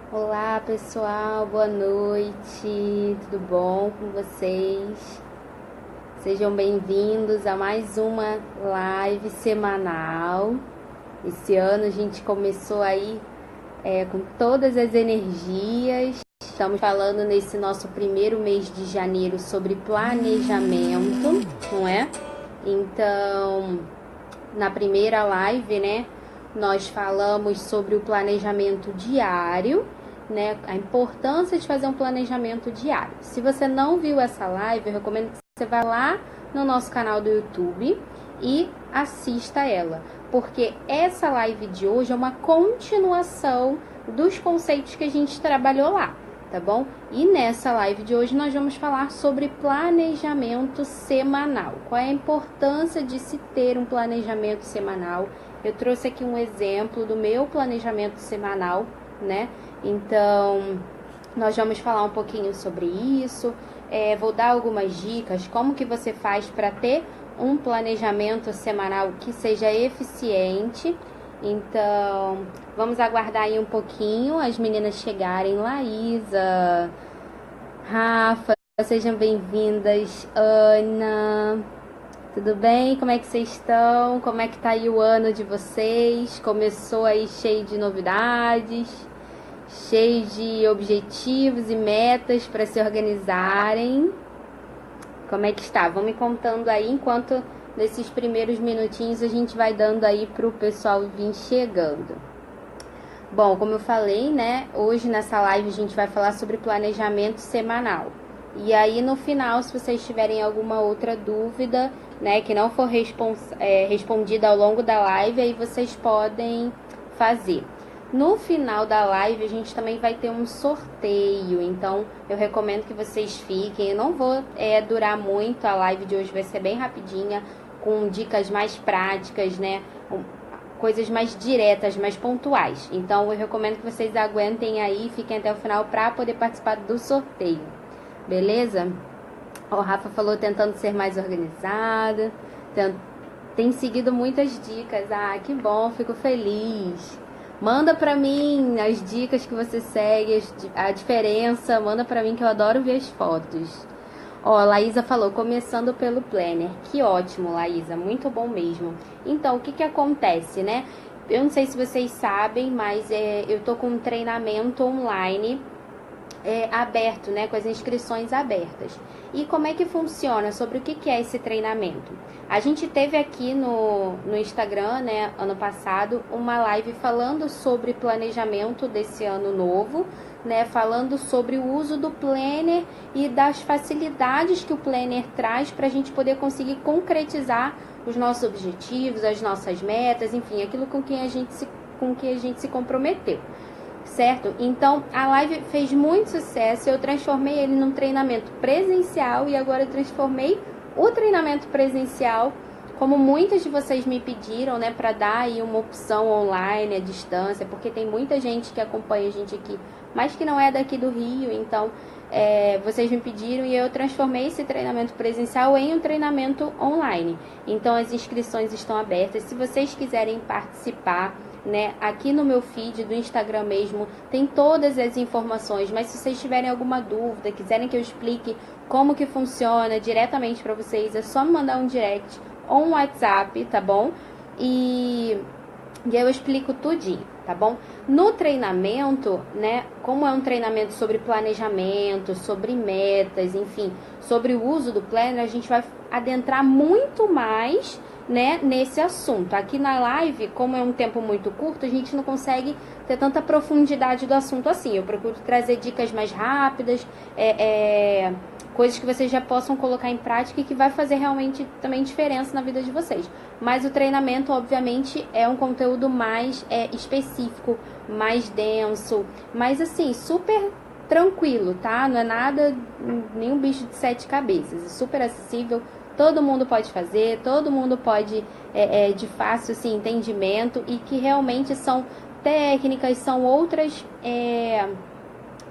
Olá pessoal, boa noite, tudo bom com vocês? Sejam bem-vindos a mais uma live semanal. Esse ano a gente começou aí com todas as energias. Estamos falando nesse nosso primeiro mês de janeiro sobre planejamento, não é? Então, na primeira live, né, nós falamos sobre o planejamento diário, né, a importância de fazer um planejamento diário. Se você não viu essa live, eu recomendo que você vá lá no nosso canal do YouTube e assista ela, porque essa live de hoje é uma continuação dos conceitos que a gente trabalhou lá, tá bom? E nessa live de hoje nós vamos falar sobre planejamento semanal. Qual é a importância de se ter um planejamento semanal? Eu trouxe aqui um exemplo do meu planejamento semanal, né? Então, nós vamos falar um pouquinho sobre isso. Vou dar algumas dicas, como que você faz para ter um planejamento semanal que seja eficiente. Então, vamos aguardar aí um pouquinho as meninas chegarem. Laísa, Rafa, sejam bem-vindas. Ana, tudo bem? Como é que vocês estão? Como é que tá aí o ano de vocês? Começou aí cheio de novidades, cheio de objetivos e metas para se organizarem. Como é que está? Vão me contando aí, enquanto nesses primeiros minutinhos a gente vai dando aí pro pessoal vir chegando. Bom, como eu falei, né, hoje nessa live a gente vai falar sobre planejamento semanal. E aí no final, se vocês tiverem alguma outra dúvida, né, que não for respondida ao longo da live, aí vocês podem fazer. No final da live a gente também vai ter um sorteio, então eu recomendo que vocês fiquem. Eu não vou durar muito, a live de hoje vai ser bem rapidinha, com dicas mais práticas, né, coisas mais diretas, mais pontuais. Então eu recomendo que vocês aguentem aí, fiquem até o final para poder participar do sorteio, beleza? O Rafa falou tentando ser mais organizada, tem seguido muitas dicas. Ah, que bom, fico feliz. Manda pra mim as dicas que você segue, a diferença, manda pra mim que eu adoro ver as fotos. Ó, a Laísa falou, começando pelo planner. Que ótimo, Laísa, muito bom mesmo. Então, o que que acontece, né? Eu não sei se vocês sabem, mas eu tô com um treinamento online aberto, né, com as inscrições abertas. E como é que funciona? Sobre o que é esse treinamento? A gente teve aqui no Instagram, né, ano passado, uma live falando sobre planejamento desse ano novo, né, falando sobre o uso do planner e das facilidades que o planner traz para a gente poder conseguir concretizar os nossos objetivos, as nossas metas, enfim, aquilo com que a gente se comprometeu. Certo? Então, a live fez muito sucesso, eu transformei ele num treinamento presencial e agora eu transformei o treinamento presencial, como muitas de vocês me pediram, né, para dar aí uma opção online, à distância, porque tem muita gente que acompanha a gente aqui, mas que não é daqui do Rio, então vocês me pediram e eu transformei esse treinamento presencial em um treinamento online. Então, as inscrições estão abertas, se vocês quiserem participar, né, aqui no meu feed do Instagram mesmo tem todas as informações, mas se vocês tiverem alguma dúvida, quiserem que eu explique como que funciona diretamente para vocês, é só me mandar um direct ou um WhatsApp, tá bom? E eu explico tudinho, tá bom? No treinamento, né, como é um treinamento sobre planejamento, sobre metas, enfim, sobre o uso do planner, a gente vai adentrar muito mais, né, nesse assunto. Aqui na live, como é um tempo muito curto, a gente não consegue ter tanta profundidade do assunto assim. Eu procuro trazer dicas mais rápidas, coisas que vocês já possam colocar em prática e que vai fazer realmente também diferença na vida de vocês. Mas o treinamento, obviamente, é um conteúdo mais específico, mais denso, mas assim, super tranquilo, tá? Não é nada, nenhum bicho de 7 cabeças. É super acessível, todo mundo pode fazer, todo mundo pode, de fácil assim, entendimento, e que realmente são técnicas, são outras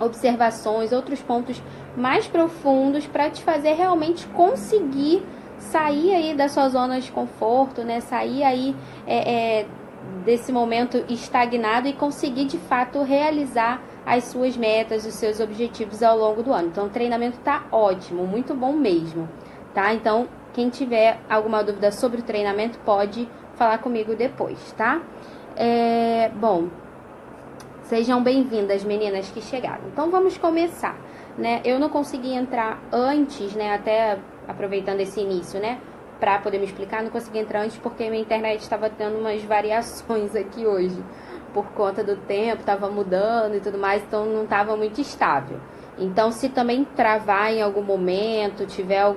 observações, outros pontos mais profundos para te fazer realmente conseguir sair aí da sua zona de conforto, né? Sair aí desse momento estagnado e conseguir de fato realizar as suas metas, os seus objetivos ao longo do ano. Então o treinamento tá ótimo, muito bom mesmo, tá? Então quem tiver alguma dúvida sobre o treinamento pode falar comigo depois, tá? Bom, sejam bem-vindas, meninas que chegaram. Então vamos começar, né? Eu não consegui entrar antes, né? Até aproveitando esse início, né? Para poder me explicar, não consegui entrar antes porque minha internet estava tendo umas variações aqui hoje. Por conta do tempo, estava mudando e tudo mais, então não estava muito estável. Então, se também travar em algum momento, tiver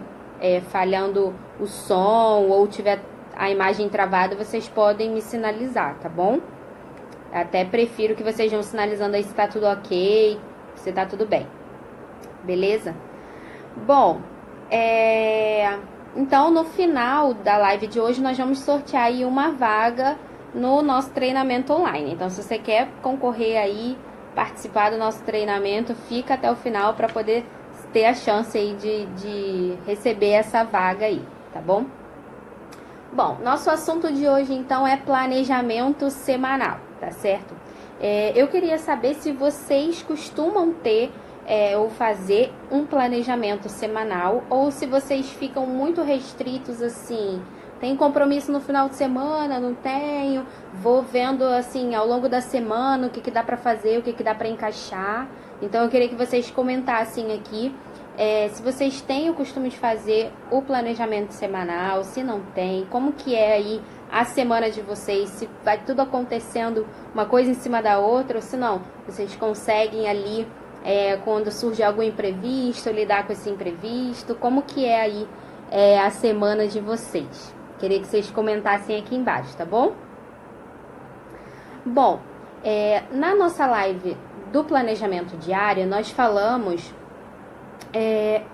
falhando o som ou tiver a imagem travada, vocês podem me sinalizar, tá bom? Até prefiro que vocês vão sinalizando aí se tá tudo ok, se tá tudo bem. Beleza? Bom, então, no final da live de hoje, nós vamos sortear aí uma vaga no nosso treinamento online. Então, se você quer concorrer aí, participar do nosso treinamento, fica até o final para poder ter a chance aí de receber essa vaga aí, tá bom? Bom, nosso assunto de hoje, então, é planejamento semanal, tá certo? Eu queria saber se vocês costumam ter ou fazer um planejamento semanal, ou se vocês ficam muito restritos assim, tem compromisso no final de semana, não tenho, vou vendo assim ao longo da semana o que dá pra fazer, o que dá pra encaixar. Então eu queria que vocês comentassem aqui se vocês têm o costume de fazer o planejamento semanal, se não tem, como que é aí a semana de vocês, se vai tudo acontecendo uma coisa em cima da outra, ou se não, vocês conseguem ali quando surge algum imprevisto, lidar com esse imprevisto, como que é aí a semana de vocês. Queria que vocês comentassem aqui embaixo, tá bom? Bom, na nossa live do planejamento diário, nós falamos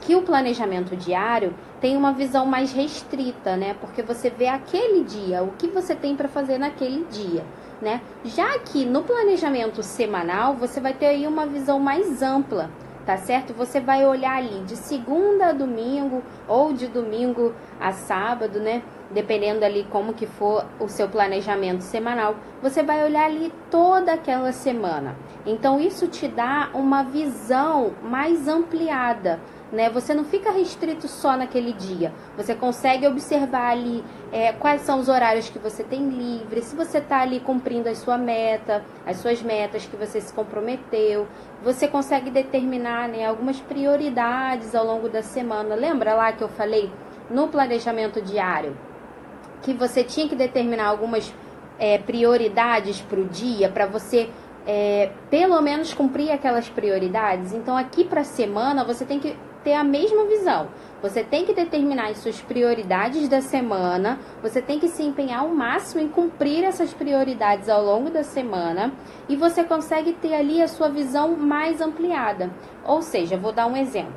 que o planejamento diário tem uma visão mais restrita, né? Porque você vê aquele dia, o que você tem para fazer naquele dia, né? Já que no planejamento semanal, você vai ter aí uma visão mais ampla, tá certo? Você vai olhar ali de segunda a domingo ou de domingo a sábado, né? Dependendo ali como que for o seu planejamento semanal, você vai olhar ali toda aquela semana. Então isso te dá uma visão mais ampliada, né? Você não fica restrito só naquele dia. Você consegue observar ali quais são os horários que você tem livre, se você está ali cumprindo a sua meta, as suas metas que você se comprometeu. Você consegue determinar, né, algumas prioridades ao longo da semana. Lembra lá que eu falei no planejamento diário que você tinha que determinar algumas prioridades para o dia, para você pelo menos cumprir aquelas prioridades? Então aqui para a semana você tem que ter a mesma visão. Você tem que determinar as suas prioridades da semana, você tem que se empenhar ao máximo em cumprir essas prioridades ao longo da semana, e você consegue ter ali a sua visão mais ampliada. Ou seja, vou dar um exemplo.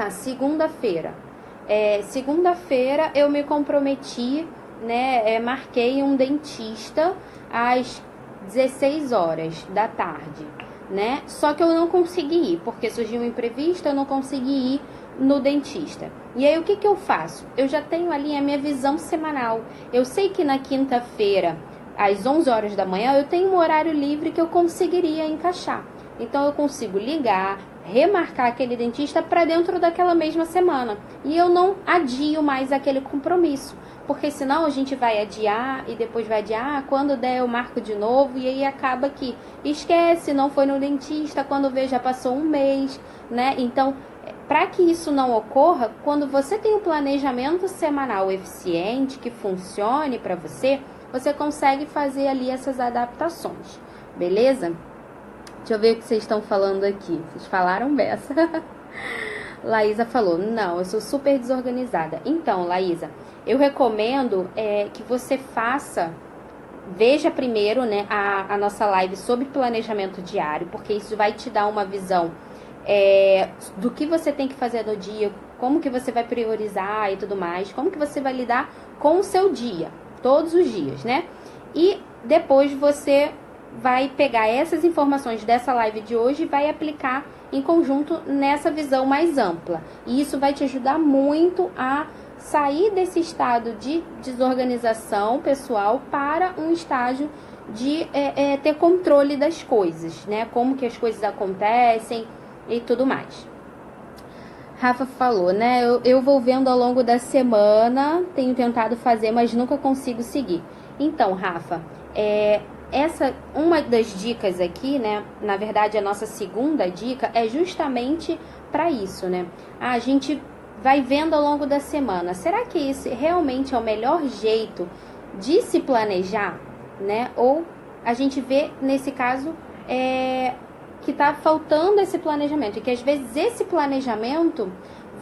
Segunda-feira. Segunda-feira eu me comprometi, né, marquei um dentista às 16 horas da tarde, né? Só que eu não consegui ir, porque surgiu um imprevisto, eu não consegui ir no dentista. E aí o que eu faço? Eu já tenho ali a minha visão semanal. Eu sei que na quinta-feira, às 11 horas da manhã, eu tenho um horário livre que eu conseguiria encaixar. Então eu consigo ligar, remarcar aquele dentista para dentro daquela mesma semana. E eu não adio mais aquele compromisso. Porque senão a gente vai adiar e depois vai adiar, quando der eu marco de novo, e aí acaba que esquece, não foi no dentista, quando vê já passou um mês, né? Então, para que isso não ocorra, quando você tem um planejamento semanal eficiente, que funcione para você, você consegue fazer ali essas adaptações, beleza? Deixa eu ver o que vocês estão falando aqui. Vocês falaram beça. Laísa falou, não, eu sou super desorganizada. Então, Laísa, eu recomendo que você veja primeiro, né, a nossa live sobre planejamento diário, porque isso vai te dar uma visão do que você tem que fazer no dia, como que você vai priorizar e tudo mais, como que você vai lidar com o seu dia, todos os dias, né? E depois você vai pegar essas informações dessa live de hoje e vai aplicar em conjunto nessa visão mais ampla. E isso vai te ajudar muito a sair desse estado de desorganização pessoal para um estágio de ter controle das coisas, né? Como que as coisas acontecem e tudo mais. Rafa falou, né? Eu vou vendo ao longo da semana, tenho tentado fazer, mas nunca consigo seguir. Então, Rafa, uma das dicas aqui, né? Na verdade, a nossa segunda dica é justamente para isso, né? A gente vai vendo ao longo da semana. Será que esse realmente é o melhor jeito de se planejar, né? Ou a gente vê, nesse caso, que está faltando esse planejamento. E que, às vezes, esse planejamento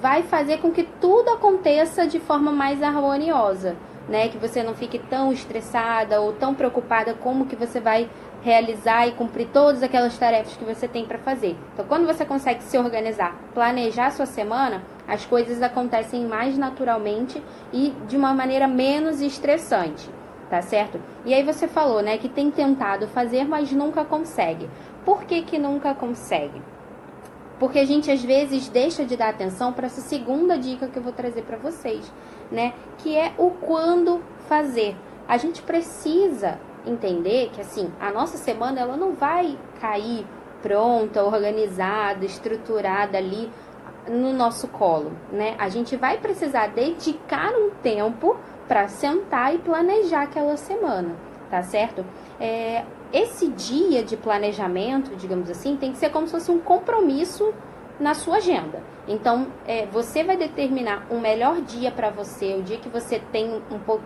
vai fazer com que tudo aconteça de forma mais harmoniosa, né? Que você não fique tão estressada ou tão preocupada como que você vai realizar e cumprir todas aquelas tarefas que você tem para fazer. Então, quando você consegue se organizar, planejar a sua semana, as coisas acontecem mais naturalmente e de uma maneira menos estressante, tá certo? E aí você falou, né, que tem tentado fazer, mas nunca consegue. Por que nunca consegue? Porque a gente às vezes deixa de dar atenção para essa segunda dica que eu vou trazer para vocês, né? Que é o quando fazer. A gente precisa entender que, assim, a nossa semana ela não vai cair pronta, organizada, estruturada ali no nosso colo, né? A gente vai precisar dedicar um tempo para sentar e planejar aquela semana, tá certo? Esse dia de planejamento, digamos assim, tem que ser como se fosse um compromisso na sua agenda. Então, você vai determinar um melhor dia para você, o dia que você tem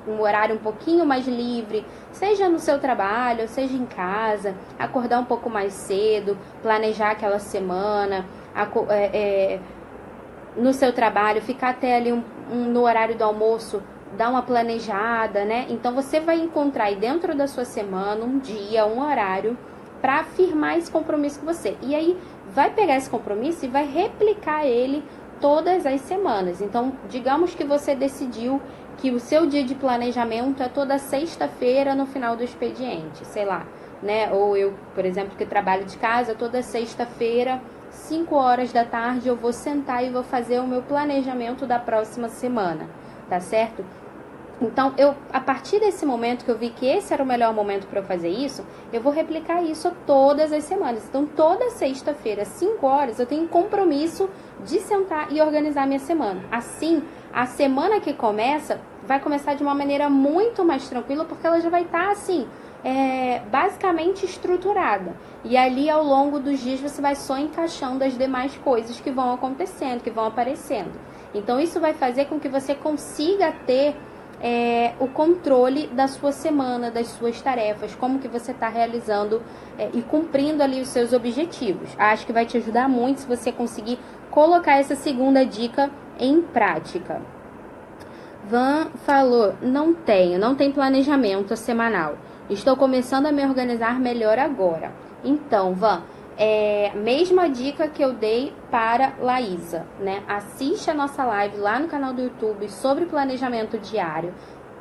um horário um pouquinho mais livre, seja no seu trabalho, seja em casa, acordar um pouco mais cedo, planejar aquela semana, no seu trabalho, ficar até ali no horário do almoço, dar uma planejada, né? Então, você vai encontrar aí dentro da sua semana um dia, um horário para firmar esse compromisso com você. E aí, vai pegar esse compromisso e vai replicar ele todas as semanas. Então, digamos que você decidiu que o seu dia de planejamento é toda sexta-feira no final do expediente, sei lá, né? Ou eu, por exemplo, que trabalho de casa, toda sexta-feira, 5 horas da tarde, eu vou sentar e vou fazer o meu planejamento da próxima semana, tá certo? Então, a partir desse momento que eu vi que esse era o melhor momento para eu fazer isso, eu vou replicar isso todas as semanas. Então, toda sexta-feira, 5 horas, eu tenho compromisso de sentar e organizar a minha semana. Assim, a semana que começa, vai começar de uma maneira muito mais tranquila, porque ela já vai estar, assim, basicamente estruturada. E ali, ao longo dos dias, você vai só encaixando as demais coisas que vão acontecendo, que vão aparecendo. Então, isso vai fazer com que você consiga ter o controle da sua semana, das suas tarefas, como que você está realizando e cumprindo ali os seus objetivos. Acho que vai te ajudar muito se você conseguir colocar essa segunda dica em prática. Van falou, não tem planejamento semanal. Estou começando a me organizar melhor agora. Então, Van, mesma dica que eu dei para Laísa, né? Assiste a nossa live lá no canal do YouTube sobre planejamento diário.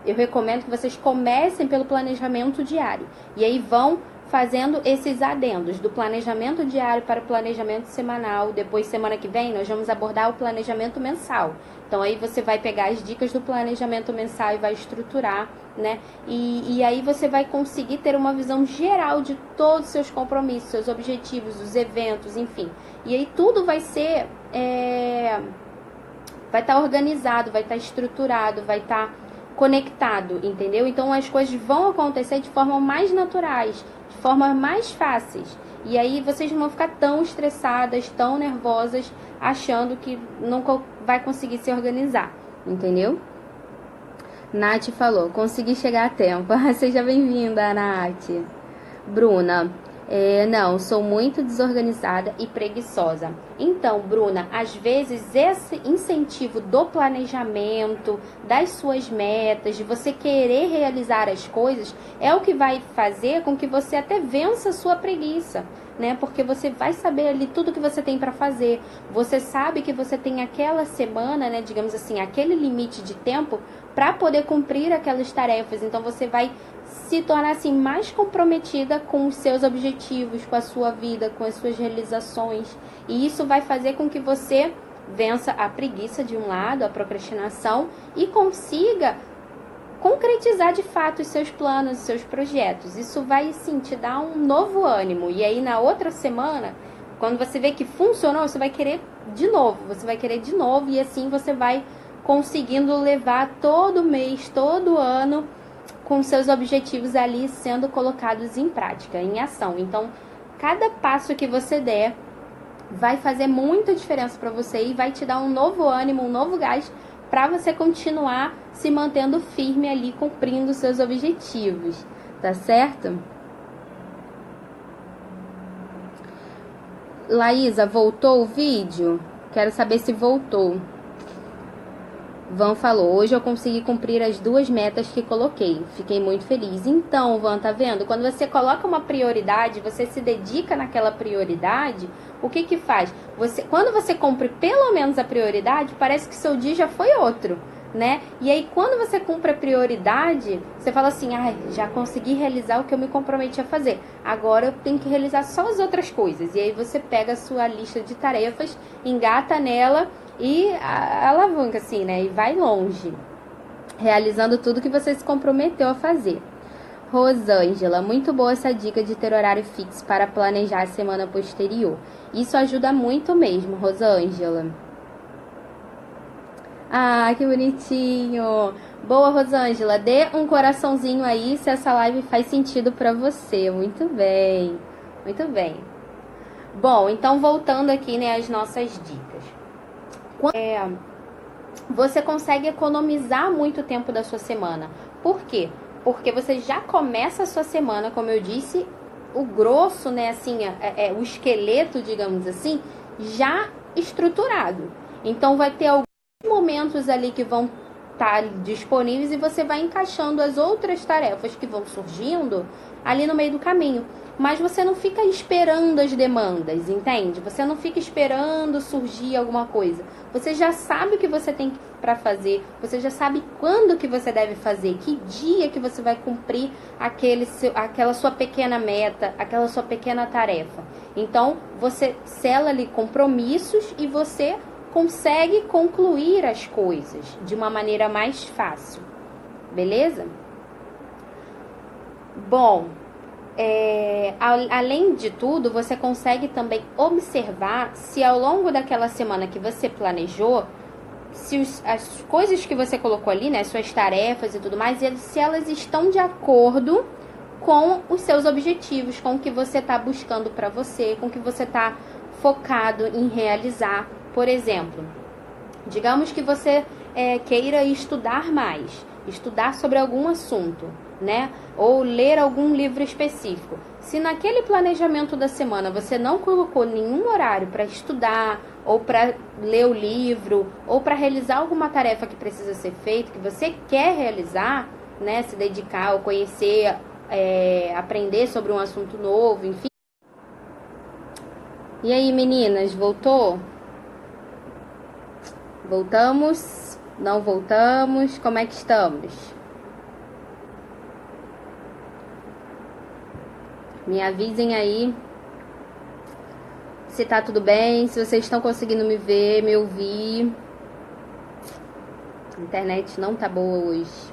Eu recomendo que vocês comecem pelo planejamento diário. E aí vão fazendo esses adendos do planejamento diário para o planejamento semanal. Depois, semana que vem, nós vamos abordar o planejamento mensal. Então, aí você vai pegar as dicas do planejamento mensal e vai estruturar, né? E aí você vai conseguir ter uma visão geral de todos os seus compromissos, seus objetivos, os eventos, enfim. E aí tudo vai ser... vai estar organizado, vai estar estruturado, vai estar conectado, entendeu? Então, as coisas vão acontecer de forma mais naturais, de forma mais fáceis. E aí vocês não vão ficar tão estressadas, tão nervosas, achando que nunca vai conseguir se organizar, entendeu? Nath falou, consegui chegar a tempo. Seja bem-vinda, Nath. Bruna, não, sou muito desorganizada e preguiçosa. Então, Bruna, às vezes esse incentivo do planejamento, das suas metas, de você querer realizar as coisas, é o que vai fazer com que você até vença a sua preguiça, né? Porque você vai saber ali tudo que você tem para fazer. Você sabe que você tem aquela semana, né, digamos assim, aquele limite de tempo para poder cumprir aquelas tarefas. Então, você vai se tornar assim mais comprometida com os seus objetivos, com a sua vida, com as suas realizações. E isso vai fazer com que você vença a preguiça de um lado, a procrastinação, e consiga concretizar de fato os seus planos, os seus projetos. Isso vai, sim, te dar um novo ânimo. E aí, na outra semana, quando você vê que funcionou, você vai querer de novo. E assim você vai conseguindo levar todo mês, todo ano, com seus objetivos ali sendo colocados em prática, em ação. Então, cada passo que você der vai fazer muita diferença para você e vai te dar um novo ânimo, um novo gás para você continuar se mantendo firme ali, cumprindo seus objetivos, tá certo? Laísa, voltou o vídeo? Quero saber se voltou. Van falou, hoje eu consegui cumprir as 2 metas que coloquei. Fiquei muito feliz. Então, Van, tá vendo? Quando você coloca uma prioridade, você se dedica naquela prioridade, o que que faz? Quando você cumpre pelo menos a prioridade, parece que seu dia já foi outro, né? E aí, quando você cumpre a prioridade, você fala assim, já consegui realizar o que eu me comprometi a fazer. Agora eu tenho que realizar só as outras coisas. E aí você pega a sua lista de tarefas, engata nela e alavanca assim, né? E vai longe, realizando tudo que você se comprometeu a fazer. Rosângela, muito boa essa dica de ter horário fixo para planejar a semana posterior. Isso ajuda muito mesmo, Rosângela. Ah, que bonitinho. Boa, Rosângela, dê um coraçãozinho aí se essa live faz sentido para você. Muito bem, muito bem. Bom, então voltando aqui, né, às nossas dicas. Você consegue economizar muito tempo da sua semana. Por quê? Porque você já começa a sua semana, como eu disse, o grosso, né, assim, o esqueleto, digamos assim, já estruturado. Então vai ter alguns momentos ali que vão estar disponíveis e você vai encaixando as outras tarefas que vão surgindo ali no meio do caminho. Mas você não fica esperando as demandas, entende? Você não fica esperando surgir alguma coisa. Você já sabe o que você tem para fazer, você já sabe quando que você deve fazer, que dia que você vai cumprir aquela sua pequena meta, aquela sua pequena tarefa. Então, você sela ali compromissos e você consegue concluir as coisas de uma maneira mais fácil. Beleza? Bom, além de tudo, você consegue também observar se ao longo daquela semana que você planejou, se as coisas que você colocou ali, né, suas tarefas e tudo mais, se elas estão de acordo com os seus objetivos, com o que você está buscando para você, com o que você está focado em realizar. Por exemplo, digamos que você queira estudar mais, estudar sobre algum assunto, né? Ou ler algum livro específico. Se naquele planejamento da semana você não colocou nenhum horário para estudar, ou para ler o livro, ou para realizar alguma tarefa que precisa ser feita, que você quer realizar, né? Se dedicar ou conhecer, aprender sobre um assunto novo, enfim. E aí, meninas, voltou? Voltamos? Não voltamos? Como é que estamos? Me avisem aí se tá tudo bem, se vocês estão conseguindo me ver, me ouvir. A internet não tá boa hoje.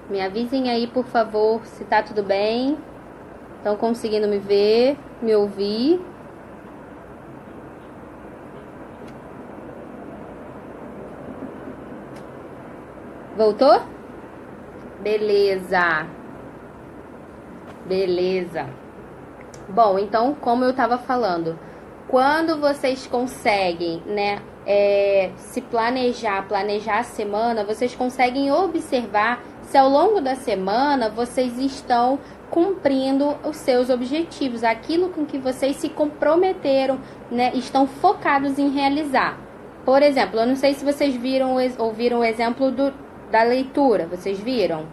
Me avisem aí, por favor, se tá tudo bem. Estão conseguindo me ver, me ouvir. Voltou? Beleza. Beleza. Bom, então, como eu tava falando, quando vocês conseguem, né, se planejar a semana, vocês conseguem observar se ao longo da semana vocês estão cumprindo os seus objetivos, aquilo com que vocês se comprometeram, né, estão focados em realizar. Por exemplo, eu não sei se vocês ouviram o exemplo da leitura. Vocês viram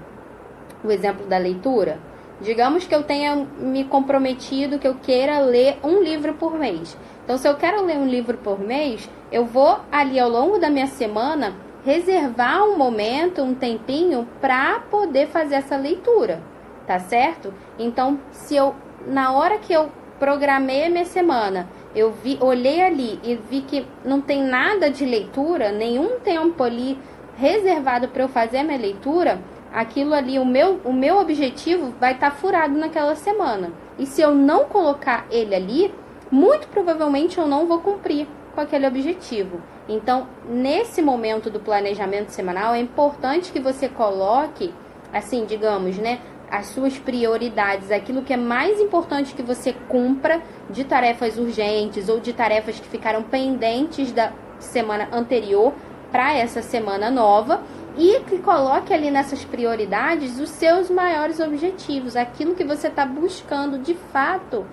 o exemplo da leitura? Digamos que eu tenha me comprometido que eu queira ler um livro por mês. Então, se eu quero ler um livro por mês, eu vou ali ao longo da minha semana reservar um momento, um tempinho para poder fazer essa leitura, tá certo? Então, na hora que eu programei a minha semana, eu olhei ali e vi que não tem nada de leitura, nenhum tempo ali reservado para eu fazer a minha leitura, aquilo ali, o meu objetivo vai estar furado naquela semana. E se eu não colocar ele ali, muito provavelmente eu não vou cumprir com aquele objetivo. Então, nesse momento do planejamento semanal, é importante que você coloque, assim, digamos, né, as suas prioridades, aquilo que é mais importante que você cumpra de tarefas urgentes ou de tarefas que ficaram pendentes da semana anterior para essa semana nova, e que coloque ali nessas prioridades os seus maiores objetivos, aquilo que você está buscando de fato,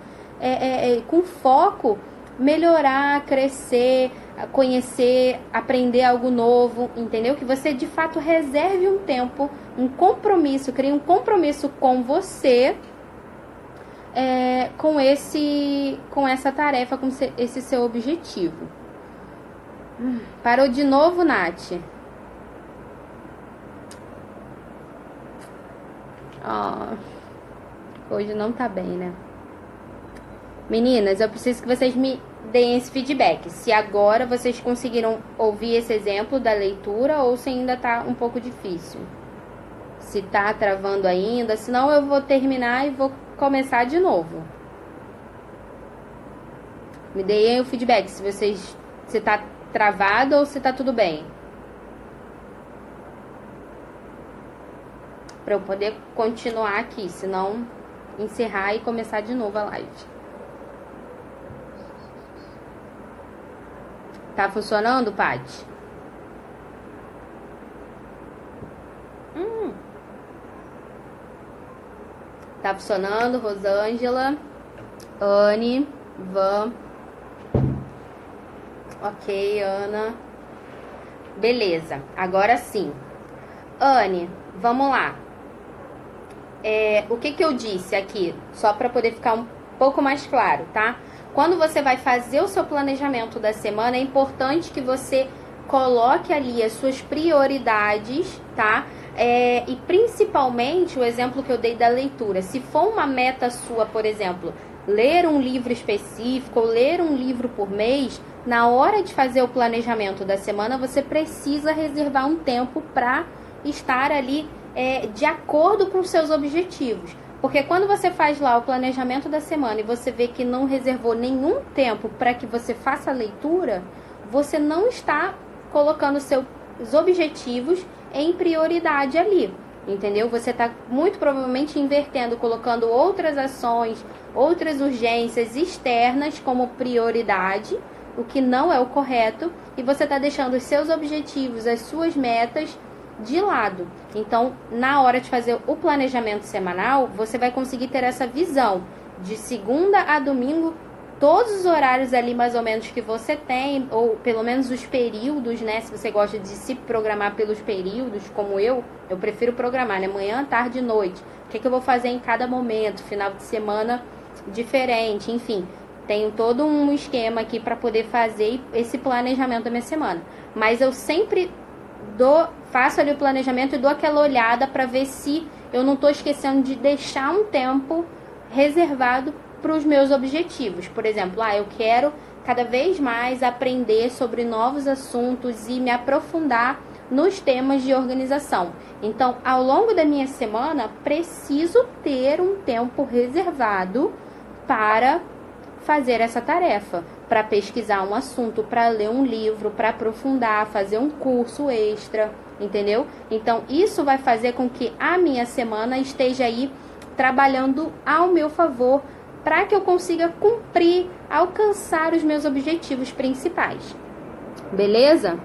com foco, melhorar, crescer, conhecer, aprender algo novo, entendeu? Que você de fato reserve um tempo, um compromisso, crie um compromisso com você, com essa tarefa, com esse seu objetivo. Parou de novo, Nath? Hoje não tá bem, né? Meninas, eu preciso que vocês me deem esse feedback. Se agora vocês conseguiram ouvir esse exemplo da leitura ou se ainda tá um pouco difícil. Se tá travando ainda, senão eu vou terminar e vou começar de novo. Me deem o feedback se tá travado ou se tá tudo bem. Pra eu poder continuar aqui, senão encerrar e começar de novo a live. Tá funcionando, Paty? Tá funcionando, Rosângela, Anne, Van. Ok, Ana. Beleza, agora sim. Anne, vamos lá. O que eu disse aqui, só para poder ficar um pouco mais claro, tá? Quando você vai fazer o seu planejamento da semana, é importante que você coloque ali as suas prioridades, tá? E principalmente o exemplo que eu dei da leitura. Se for uma meta sua, por exemplo, ler um livro específico ou ler um livro por mês, na hora de fazer o planejamento da semana, você precisa reservar um tempo para estar ali de acordo com os seus objetivos. Porque quando você faz lá o planejamento da semana e você vê que não reservou nenhum tempo para que você faça a leitura, você não está colocando seus objetivos em prioridade ali, entendeu? Você está muito provavelmente invertendo, colocando outras ações, outras urgências externas como prioridade, o que não é o correto, e você está deixando os seus objetivos, as suas metas de lado. Então, na hora de fazer o planejamento semanal, você vai conseguir ter essa visão de segunda a domingo, todos os horários ali mais ou menos que você tem, ou pelo menos os períodos, né? Se você gosta de se programar pelos períodos, como eu prefiro programar, né? Manhã, tarde e noite. O que eu vou fazer em cada momento, final de semana diferente, enfim. Tenho todo um esquema aqui para poder fazer esse planejamento da minha semana. Mas eu sempre faço ali o planejamento e dou aquela olhada para ver se eu não estou esquecendo de deixar um tempo reservado para os meus objetivos. Por exemplo, eu quero cada vez mais aprender sobre novos assuntos e me aprofundar nos temas de organização. Então, ao longo da minha semana, preciso ter um tempo reservado para fazer essa tarefa, para pesquisar um assunto, para ler um livro, para aprofundar, fazer um curso extra, entendeu? Então, isso vai fazer com que a minha semana esteja aí trabalhando ao meu favor, para que eu consiga cumprir, alcançar os meus objetivos principais. Beleza?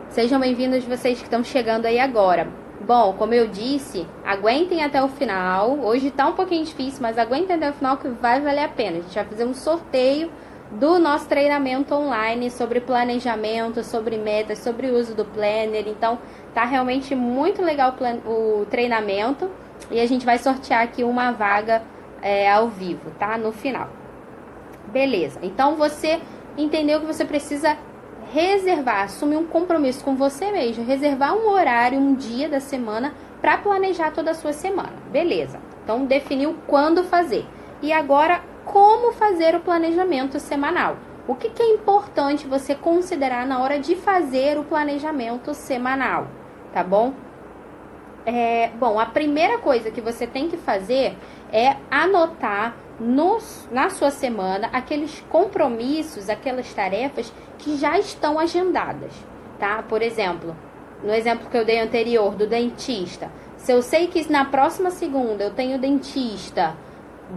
Sejam bem-vindos vocês que estão chegando aí agora. Bom, como eu disse, aguentem até o final. Hoje tá um pouquinho difícil, mas aguentem até o final que vai valer a pena. A gente vai fazer um sorteio do nosso treinamento online sobre planejamento, sobre metas, sobre o uso do planner. Então, tá realmente muito legal o treinamento. E a gente vai sortear aqui uma vaga ao vivo, tá? No final. Beleza. Então, você entendeu que você precisa reservar, assumir um compromisso com você mesmo, reservar um horário, um dia da semana para planejar toda a sua semana. Beleza. Então, definiu quando fazer. E agora, como fazer o planejamento semanal. O que é importante você considerar na hora de fazer o planejamento semanal, tá bom? Bom, a primeira coisa que você tem que fazer é anotar na sua semana aqueles compromissos, aquelas tarefas que já estão agendadas, tá? Por exemplo, no exemplo que eu dei anterior do dentista, se eu sei que na próxima segunda eu tenho dentista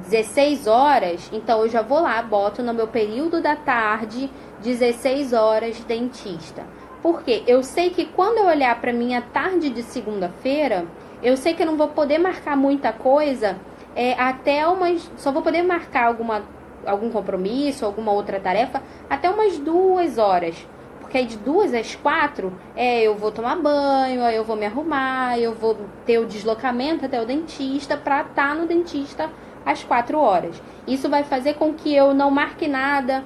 16 horas, então eu já vou lá, boto no meu período da tarde 16 horas dentista. Porque eu sei que quando eu olhar para minha tarde de segunda-feira, eu sei que eu não vou poder marcar muita coisa, só vou poder marcar algum compromisso, alguma outra tarefa, até umas 2 horas. Porque aí de 2 às 4, eu vou tomar banho, aí eu vou me arrumar, eu vou ter o deslocamento até o dentista para estar no dentista às 4 horas. Isso vai fazer com que eu não marque nada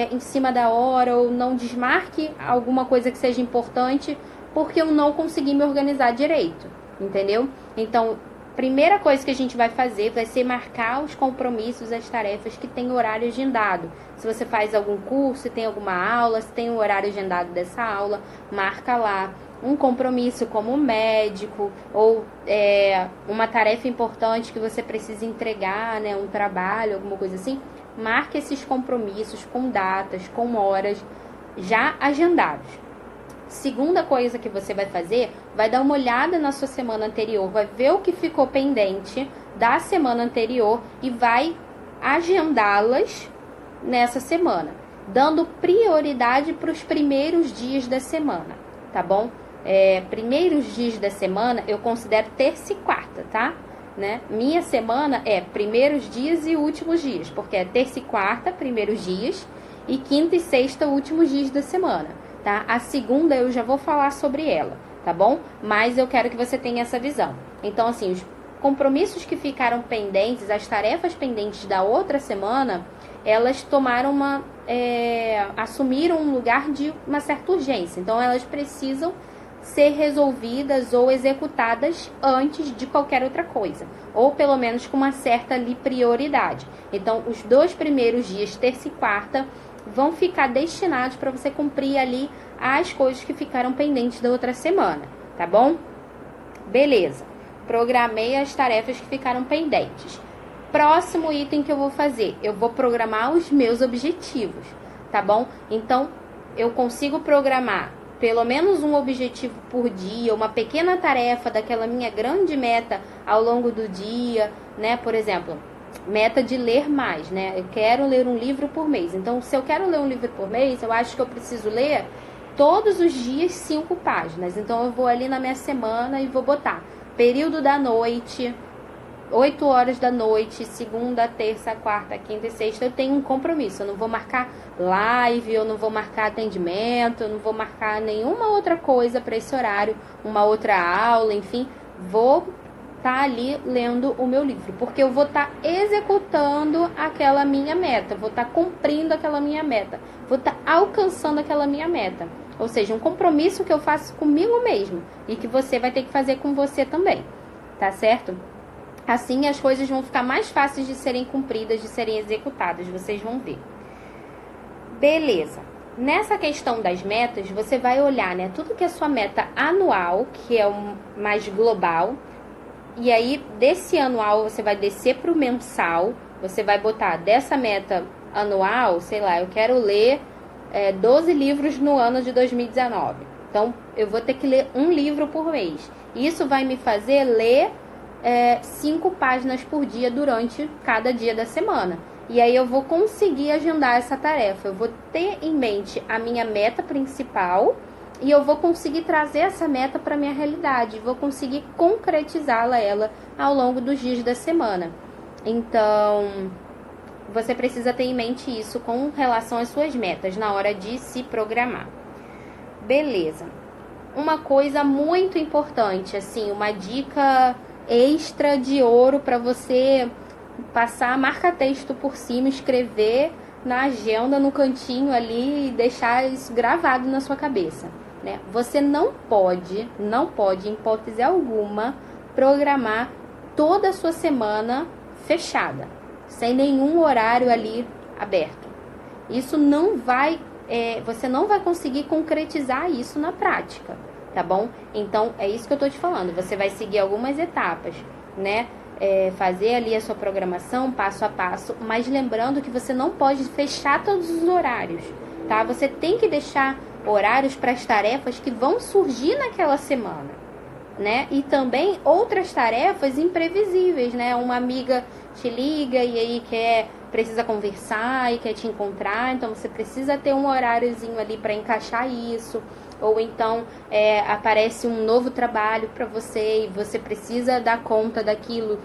em cima da hora, ou não desmarque alguma coisa que seja importante, porque eu não consegui me organizar direito, entendeu? Então, primeira coisa que a gente vai fazer vai ser marcar os compromissos, as tarefas que tem horário agendado. Se você faz algum curso, se tem alguma aula, se tem o horário agendado dessa aula, marca lá. Um compromisso como médico, ou uma tarefa importante que você precisa entregar, né, um trabalho, alguma coisa assim, marque esses compromissos com datas, com horas já agendados. Segunda coisa que você vai fazer, vai dar uma olhada na sua semana anterior, vai ver o que ficou pendente da semana anterior e vai agendá-las nessa semana, dando prioridade para os primeiros dias da semana, tá bom? Primeiros dias da semana eu considero terça e quarta, tá? Né? Minha semana é primeiros dias e últimos dias, porque é terça e quarta, primeiros dias, e quinta e sexta, últimos dias da semana, tá? A segunda eu já vou falar sobre ela, tá bom? Mas eu quero que você tenha essa visão. Então, assim, os compromissos que ficaram pendentes, as tarefas pendentes da outra semana, elas assumiram um lugar de uma certa urgência. Então, elas precisam ser resolvidas ou executadas antes de qualquer outra coisa, ou pelo menos com uma certa prioridade. Então, os 2 primeiros dias, terça e quarta, vão ficar destinados para você cumprir ali as coisas que ficaram pendentes da outra semana, tá bom? Beleza, programei as tarefas que ficaram pendentes. Próximo item que eu vou fazer, eu vou programar os meus objetivos, tá bom? Então, eu consigo programar pelo menos um objetivo por dia, uma pequena tarefa daquela minha grande meta ao longo do dia, né? Por exemplo, meta de ler mais, né? Eu quero ler um livro por mês. Então, se eu quero ler um livro por mês, eu acho que eu preciso ler todos os dias 5 páginas. Então, eu vou ali na minha semana e vou botar período da noite, 8 horas da noite, segunda, terça, quarta, quinta e sexta, eu tenho um compromisso. Eu não vou marcar live, eu não vou marcar atendimento, eu não vou marcar nenhuma outra coisa para esse horário, uma outra aula, enfim. Vou estar ali lendo o meu livro, porque eu vou estar executando aquela minha meta, vou estar cumprindo aquela minha meta, vou estar alcançando aquela minha meta. Ou seja, um compromisso que eu faço comigo mesmo e que você vai ter que fazer com você também, tá certo? Assim as coisas vão ficar mais fáceis de serem cumpridas, de serem executadas, vocês vão ver. Beleza. Nessa questão das metas, você vai olhar, né, tudo que é sua meta anual, que é o mais global, e aí desse anual você vai descer para o mensal, você vai botar dessa meta anual, sei lá, eu quero ler 12 livros no ano de 2019. Então, eu vou ter que ler um livro por mês. Isso vai me fazer ler 5 páginas por dia durante cada dia da semana. E aí eu vou conseguir agendar essa tarefa. Eu vou ter em mente a minha meta principal e eu vou conseguir trazer essa meta para a minha realidade. Vou conseguir concretizá-la ao longo dos dias da semana. Então, você precisa ter em mente isso com relação às suas metas na hora de se programar. Beleza. Uma coisa muito importante, assim, uma dica extra de ouro para você passar marca-texto por cima, escrever na agenda, no cantinho ali e deixar isso gravado na sua cabeça, né? Você não pode, em hipótese alguma, programar toda a sua semana fechada, sem nenhum horário ali aberto. Isso não vai, você não vai conseguir concretizar isso na prática, tá bom? Então, é isso que eu tô te falando. Você vai seguir algumas etapas, né? Fazer ali a sua programação passo a passo, mas lembrando que você não pode fechar todos os horários, tá? Você tem que deixar horários para as tarefas que vão surgir naquela semana, né? E também outras tarefas imprevisíveis, né? Uma amiga te liga e aí precisa conversar e quer te encontrar, então você precisa ter um horáriozinho ali para encaixar isso. Ou então aparece um novo trabalho para você e você precisa dar conta daquilo.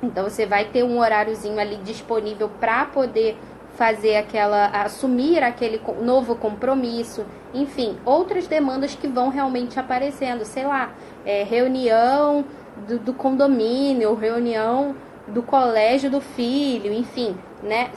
Então você vai ter um horáriozinho ali disponível para poder assumir aquele novo compromisso. Enfim, outras demandas que vão realmente aparecendo, sei lá, reunião do condomínio, reunião do colégio do filho, enfim, né?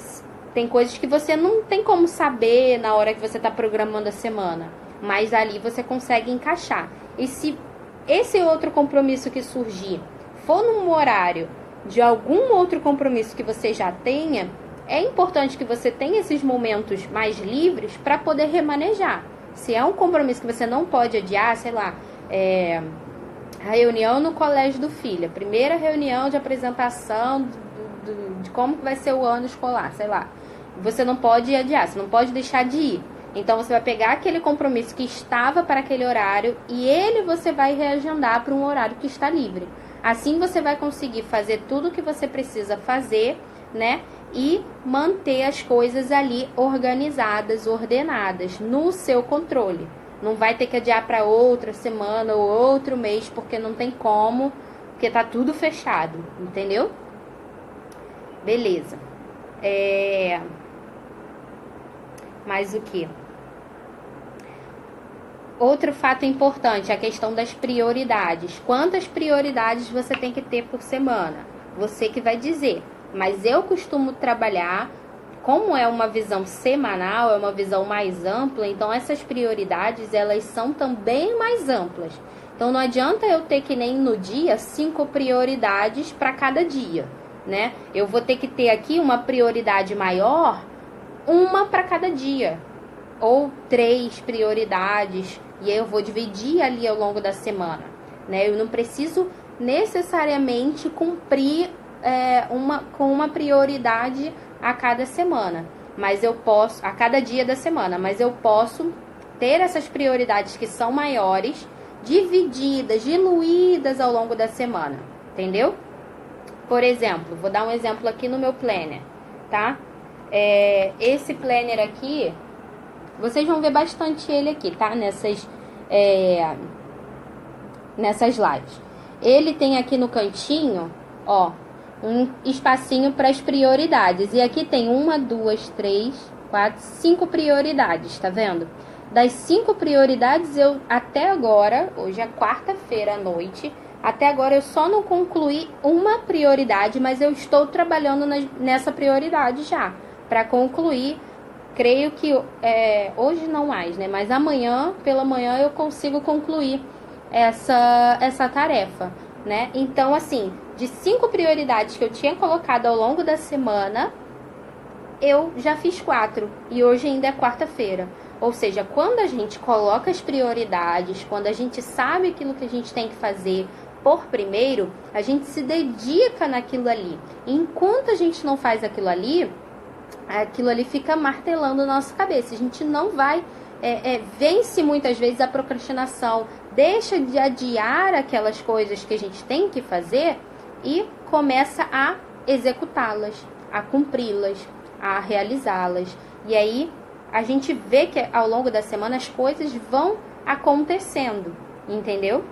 Tem coisas que você não tem como saber na hora que você está programando a semana, mas ali você consegue encaixar. E se esse outro compromisso que surgir for num horário de algum outro compromisso que você já tenha, é importante que você tenha esses momentos mais livres para poder remanejar. Se é um compromisso que você não pode adiar, sei lá, a reunião no colégio do filho, a primeira reunião de apresentação de como vai ser o ano escolar, sei lá. Você não pode adiar, você não pode deixar de ir. Então você vai pegar aquele compromisso que estava para aquele horário e você vai reagendar para um horário que está livre. Assim você vai conseguir fazer tudo o que você precisa fazer, né? E manter as coisas ali organizadas, ordenadas, no seu controle. Não vai ter que adiar para outra semana ou outro mês, porque não tem como, porque tá tudo fechado, entendeu? Beleza. Mais o que? Outro fato importante, a questão das prioridades. Quantas prioridades você tem que ter por semana? Você que vai dizer. Mas eu costumo trabalhar, como é uma visão semanal, é uma visão mais ampla, então essas prioridades, elas são também mais amplas. Então não adianta eu ter que nem no dia 5 prioridades para cada dia, né? Eu vou ter que ter aqui uma prioridade maior, uma para cada dia, ou 3 prioridades, e aí eu vou dividir ali ao longo da semana, né? Eu não preciso necessariamente cumprir com uma prioridade a cada semana, mas eu posso, a cada dia da semana, mas eu posso ter essas prioridades que são maiores, divididas, diluídas ao longo da semana, entendeu? Por exemplo, vou dar um exemplo aqui no meu planner, tá? Esse planner aqui, vocês vão ver bastante ele aqui, tá? Nessas lives. Ele tem aqui no cantinho, ó, um espacinho para as prioridades. E aqui tem 1, 2, 3, 4, 5 prioridades, tá vendo? Das 5 prioridades, eu até agora, hoje é quarta-feira à noite, até agora eu só não concluí uma prioridade, mas eu estou trabalhando nessa prioridade já, para concluir. Creio que hoje não mais, né? Mas amanhã, pela manhã, eu consigo concluir essa tarefa, né? Então, assim, de 5 prioridades que eu tinha colocado ao longo da semana, eu já fiz 4 e hoje ainda é quarta-feira. Ou seja, quando a gente coloca as prioridades, quando a gente sabe aquilo que a gente tem que fazer por primeiro, a gente se dedica naquilo ali. E enquanto a gente não faz aquilo ali fica martelando na nossa cabeça. A gente não vai, vence muitas vezes a procrastinação, deixa de adiar aquelas coisas que a gente tem que fazer e começa a executá-las, a cumpri-las, a realizá-las. E aí a gente vê que ao longo da semana as coisas vão acontecendo, entendeu?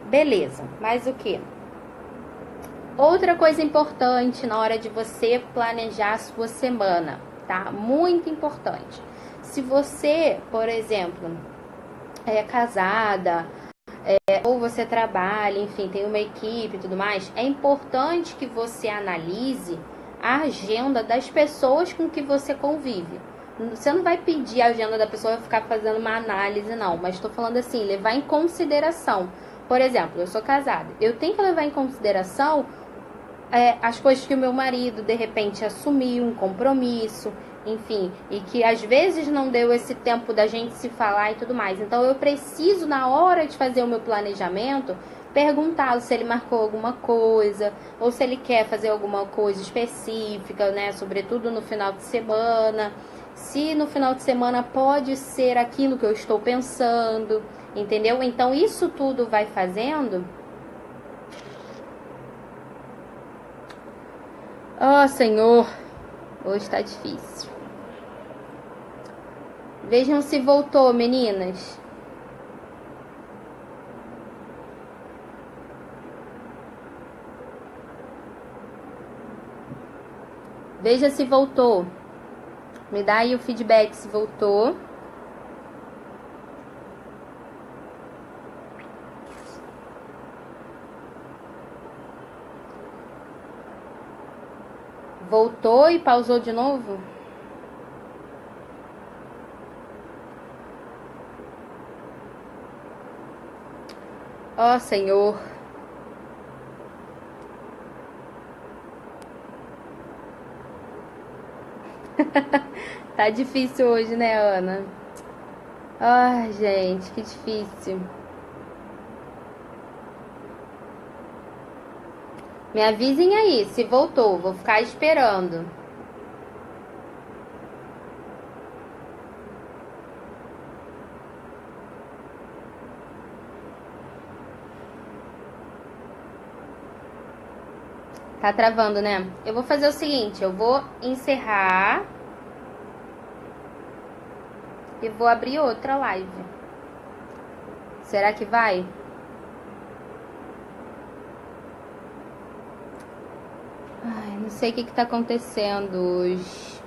Beleza, mais o que? Outra coisa importante na hora de você planejar a sua semana, tá? Muito importante. Se você, por exemplo, é casada, ou você trabalha, enfim, tem uma equipe e tudo mais, é importante que você analise a agenda das pessoas com que você convive. Você não vai pedir a agenda da pessoa e ficar fazendo uma análise, não. Mas estou falando assim, levar em consideração. Por exemplo, eu sou casada. Eu tenho que levar em consideração as coisas que o meu marido de repente assumiu, um compromisso, enfim, e que às vezes não deu esse tempo da gente se falar e tudo mais. Então eu preciso, na hora de fazer o meu planejamento, perguntá-lo se ele marcou alguma coisa, ou se ele quer fazer alguma coisa específica, né? Sobretudo no final de semana. Se no final de semana pode ser aquilo que eu estou pensando, entendeu? Então isso tudo vai fazendo. Oh, Senhor, hoje tá difícil. Vejam se voltou, meninas. Veja se voltou. Me dá aí o feedback se voltou. Voltou e pausou de novo? Ó, Senhor. Tá difícil hoje, né, Ana? Ai, gente, que difícil. Me avisem aí se voltou, vou ficar esperando. Tá travando, né? Eu vou fazer o seguinte, eu vou encerrar e vou abrir outra live. Será que vai? Ai, não sei o que tá acontecendo hoje.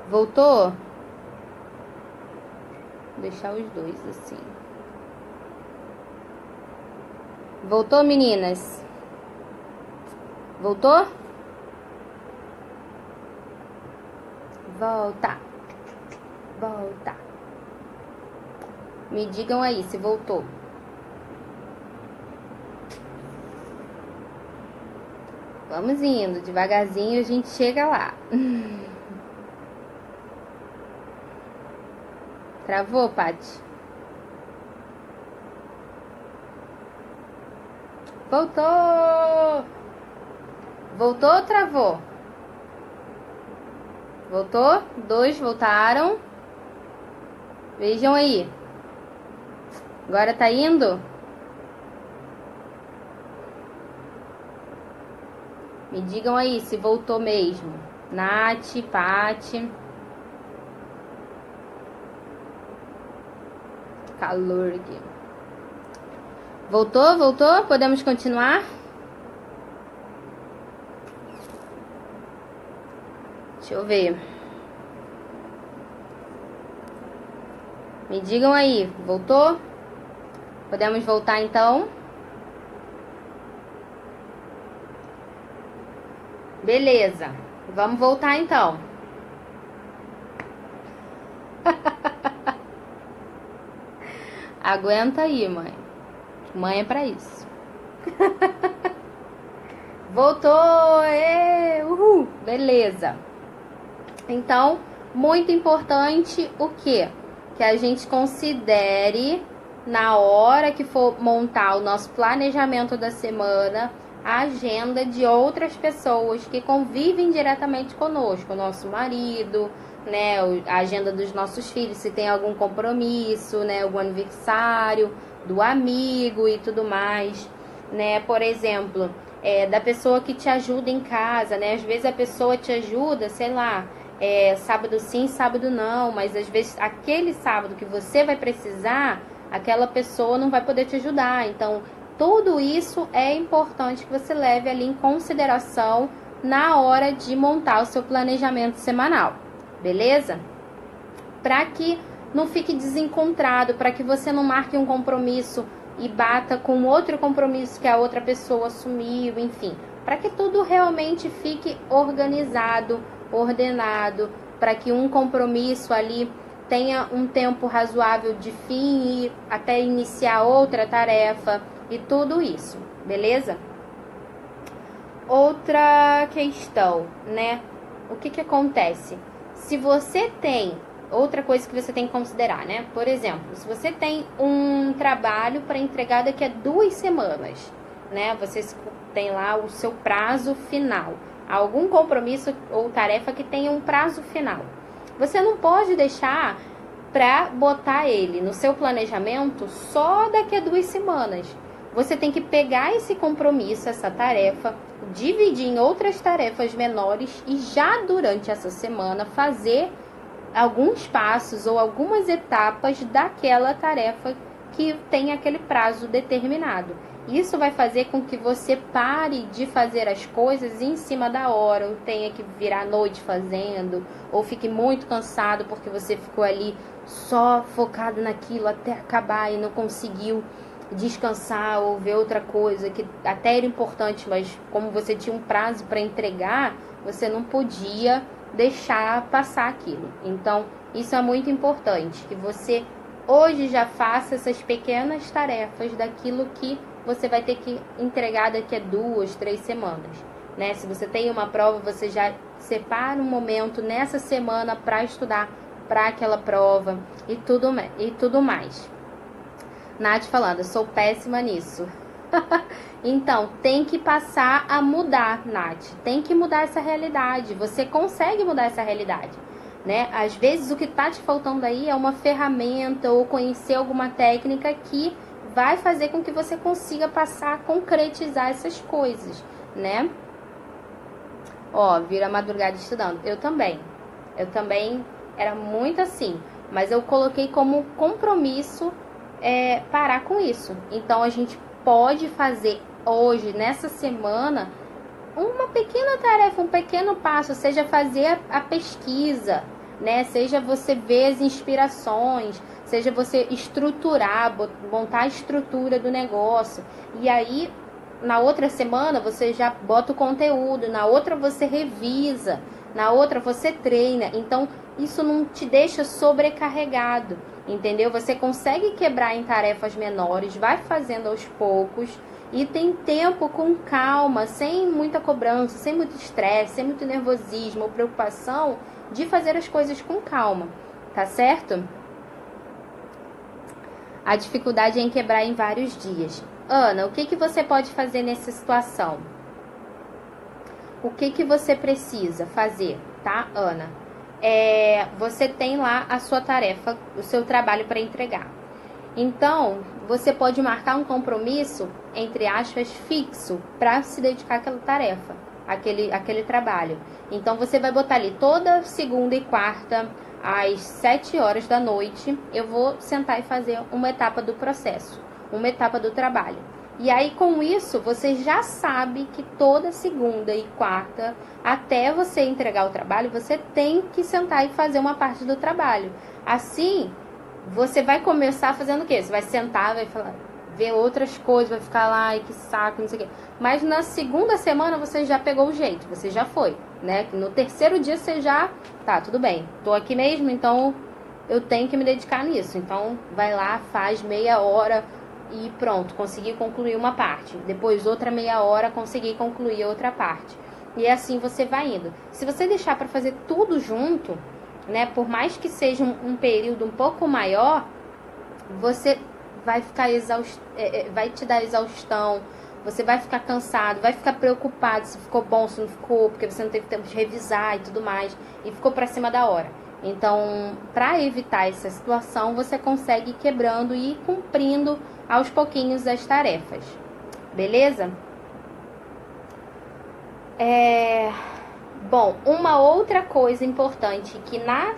Voltou? Vou deixar os dois assim. Voltou, meninas? Voltou? Volta. Volta. Me digam aí se voltou. Vamos indo, devagarzinho a gente chega lá. Travou, Paty? Voltou! Voltou ou travou? Voltou? Dois voltaram. Vejam aí. Agora tá indo? Me digam aí se voltou mesmo. Nath, Paty. Calor aqui. Voltou? Voltou? Podemos continuar? Deixa eu ver. Me digam aí. Voltou? Podemos voltar então? Beleza. Vamos voltar então. Aguenta aí, mãe. Mãe é pra isso. Voltou! Uhul! Beleza. Então, muito importante o quê? Que a gente considere, na hora que for montar o nosso planejamento da semana, a agenda de outras pessoas que convivem diretamente conosco, o nosso marido, né, a agenda dos nossos filhos, se tem algum compromisso, né, algum aniversário do amigo e tudo mais, né, por exemplo, da pessoa que te ajuda em casa, né, às vezes a pessoa te ajuda, sei lá, sábado sim, sábado não, mas às vezes aquele sábado que você vai precisar, aquela pessoa não vai poder te ajudar, então tudo isso é importante que você leve ali em consideração na hora de montar o seu planejamento semanal, beleza? Para que não fique desencontrado, para que você não marque um compromisso e bata com outro compromisso que a outra pessoa assumiu, enfim, para que tudo realmente fique organizado, ordenado, para que um compromisso ali tenha um tempo razoável de fim e até iniciar outra tarefa e tudo isso, beleza? outra questão, né? O que que acontece? Se você tem outra coisa que você tem que considerar, né? Por exemplo, se você tem um trabalho para entregar daqui a 2 semanas, né? Você tem lá o seu prazo final, algum compromisso ou tarefa que tenha um prazo final. Você não pode deixar para botar ele no seu planejamento só daqui a 2 semanas. Você tem que pegar esse compromisso, essa tarefa, dividir em outras tarefas menores e já durante essa semana fazer alguns passos ou algumas etapas daquela tarefa que tem aquele prazo determinado. Isso vai fazer com que você pare de fazer as coisas em cima da hora, ou tenha que virar a noite fazendo, ou fique muito cansado porque você ficou ali só focado naquilo até acabar e não conseguiu descansar ou ver outra coisa que até era importante, mas como você tinha um prazo para entregar, você não podia deixar passar aquilo. Então, isso é muito importante, que você hoje já faça essas pequenas tarefas daquilo que você vai ter que entregar daqui a 2, 3 semanas, né? Se você tem uma prova, você já separa um momento nessa semana para estudar para aquela prova e tudo mais. Nath falando, eu sou péssima nisso. Então, tem que passar a mudar, Nath. Tem que mudar essa realidade. Você consegue mudar essa realidade, né? Às vezes o que tá te faltando aí é uma ferramenta ou conhecer alguma técnica que vai fazer com que você consiga passar a concretizar essas coisas, né? Ó, vira madrugada estudando. Eu também era muito assim, mas eu coloquei como compromisso parar com isso. Então a gente pode fazer hoje, nessa semana, uma pequena tarefa, um pequeno passo, seja fazer a pesquisa, né? Seja você ver as inspirações, seja você estruturar, montar a estrutura do negócio. E aí, na outra semana, você já bota o conteúdo, na outra você revisa, na outra você treina. Então, isso não te deixa sobrecarregado, entendeu? Você consegue quebrar em tarefas menores, vai fazendo aos poucos e tem tempo com calma, sem muita cobrança, sem muito estresse, sem muito nervosismo ou preocupação, de fazer as coisas com calma, tá certo? A dificuldade é em quebrar em vários dias. Ana, o que você pode fazer nessa situação? O que você precisa fazer, tá, Ana? Você tem lá a sua tarefa, o seu trabalho para entregar. Então, você pode marcar um compromisso, entre aspas, fixo, para se dedicar àquela tarefa, àquele trabalho. Então, você vai botar ali toda segunda e quarta, às 7 horas da noite, eu vou sentar e fazer uma etapa do processo, uma etapa do trabalho. E aí, com isso, você já sabe que toda segunda e quarta, até você entregar o trabalho, você tem que sentar e fazer uma parte do trabalho. Assim, você vai começar fazendo o quê? Você vai sentar, vai falar, ver outras coisas, vai ficar lá, ai, que saco, não sei o quê. Mas na segunda semana você já pegou o jeito, você já foi, né? No terceiro dia você já, tá, tudo bem, tô aqui mesmo, então eu tenho que me dedicar nisso. Então, vai lá, faz meia hora e pronto, consegui concluir uma parte. Depois, outra meia hora, consegui concluir outra parte. E assim você vai indo. Se você deixar para fazer tudo junto, né, por mais que seja um período um pouco maior, você vai ficar vai te dar exaustão, você vai ficar cansado, vai ficar preocupado se ficou bom, se não ficou, porque você não teve tempo de revisar e tudo mais, e ficou para cima da hora. Então, para evitar essa situação, você consegue ir quebrando e ir cumprindo aos pouquinhos as tarefas. Beleza? Bom, uma outra coisa importante que na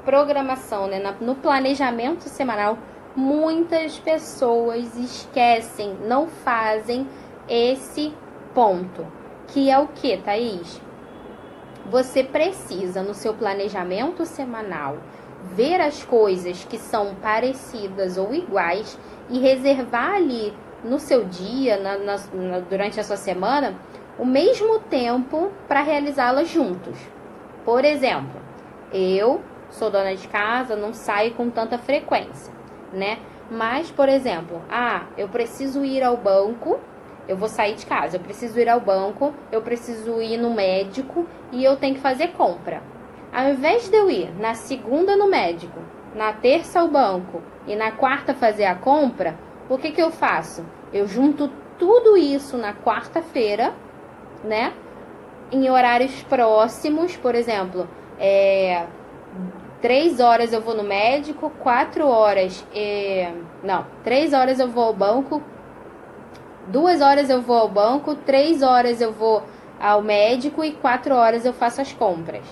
programação, né, no planejamento semanal, muitas pessoas esquecem, não fazem esse ponto, que é o que, Thaís? Você precisa, no seu planejamento semanal, ver as coisas que são parecidas ou iguais e reservar ali no seu dia, durante a sua semana, o mesmo tempo para realizá-las juntos. Por exemplo, eu sou dona de casa, não saio com tanta frequência, né? Mas, por exemplo, eu preciso ir ao banco eu vou sair de casa, eu preciso ir ao banco, eu preciso ir no médico e eu tenho que fazer compra. Ao invés de eu ir na segunda no médico, na terça ao banco e na quarta fazer a compra, o que eu faço? Eu junto tudo isso na quarta-feira, né? Em horários próximos, por exemplo, 3 horas eu vou no médico, 4 horas... 3 horas eu vou ao banco, 2 horas eu vou ao banco, 3 horas eu vou ao médico e 4 horas eu faço as compras,